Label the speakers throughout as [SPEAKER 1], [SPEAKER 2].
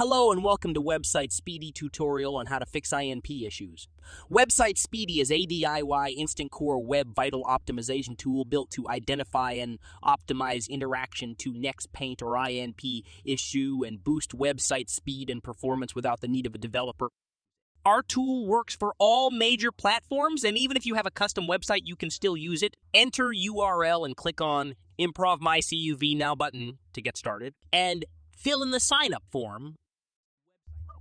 [SPEAKER 1] Hello and welcome to Website Speedy tutorial on how to fix INP issues. Website Speedy is a DIY instant core web vital optimization tool built to identify and optimize interaction to next paint or INP issue and boost website speed and performance without the need of a developer. Our tool works for all major platforms, and even if you have a custom website, you can still use it. Enter URL and click on Improv My CUV Now button to get started, and fill in the sign-up form.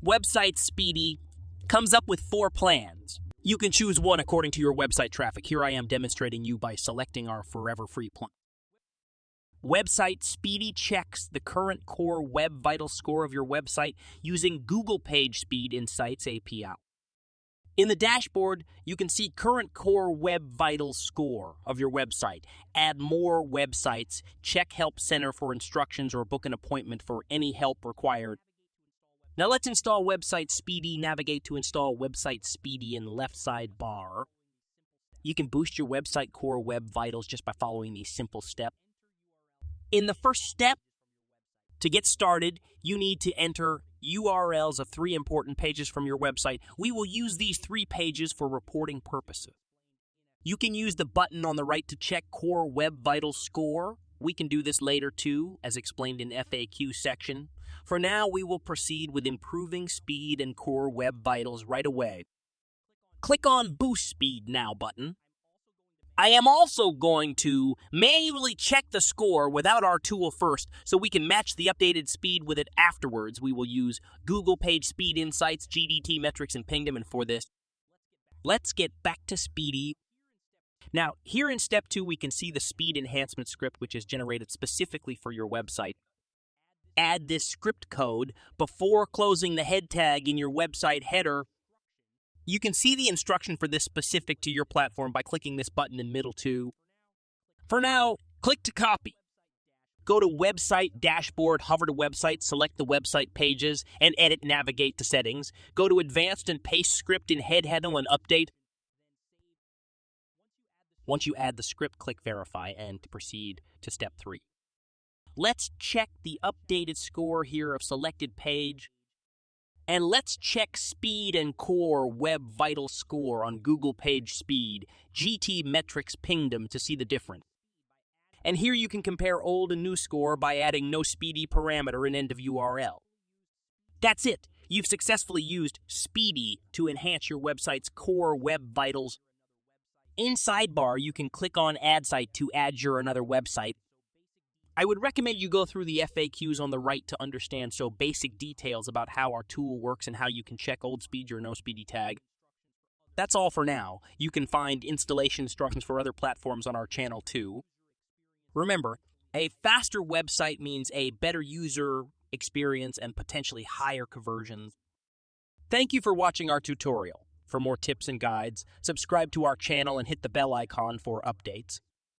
[SPEAKER 1] Website Speedy comes up with 4 plans. You can choose one according to your website traffic. Here I am demonstrating you by selecting our forever free plan. Website Speedy checks the current core web vital score of your website using Google Page Speed Insights API. In the dashboard, you can see current core web vital score of your website. Add more websites, check Help Center for instructions, or book an appointment for any help required. Now let's install Website Speedy. Navigate to install Website Speedy in the left sidebar. You can boost your website core web vitals just by following these simple steps. In the first step, to get started, you need to enter URLs of 3 important pages from your website. We will use these 3 pages for reporting purposes. You can use the button on the right to check core web vital score. We can do this later too, as explained in FAQ section. For now, we will proceed with improving speed and core web vitals right away. Click on Boost Speed Now button. I am also going to manually check the score without our tool first, so we can match the updated speed with it afterwards. We will use Google Page Speed Insights, GDT metrics, and ping them. And for this, let's get back to Speedy. Now, here in step 2, we can see the speed enhancement script, which is generated specifically for your website. Add this script code before closing the head tag in your website header. You can see the instruction for this specific to your platform by clicking this button in middle 2. For now, click to copy. Go to Website Dashboard, hover to Website, select the website pages, and edit navigate to settings. Go to Advanced and paste script in head handle and update. Once you add the script, click Verify and proceed to step 3. Let's check the updated score here of selected page. And let's check speed and core web vital score on Google Page Speed. GT metrics pinged them to see the difference. And here you can compare old and new score by adding no speedy parameter in end of URL. That's it. You've successfully used Speedy to enhance your website's core web vitals. In sidebar, you can click on Add Site to add your another website. I would recommend you go through the FAQs on the right to understand basic details about how our tool works and how you can check old speed or no speedy tag. That's all for now. You can find installation instructions for other platforms on our channel too. Remember, a faster website means a better user experience and potentially higher conversions. Thank you for watching our tutorial. For more tips and guides, subscribe to our channel and hit the bell icon for updates.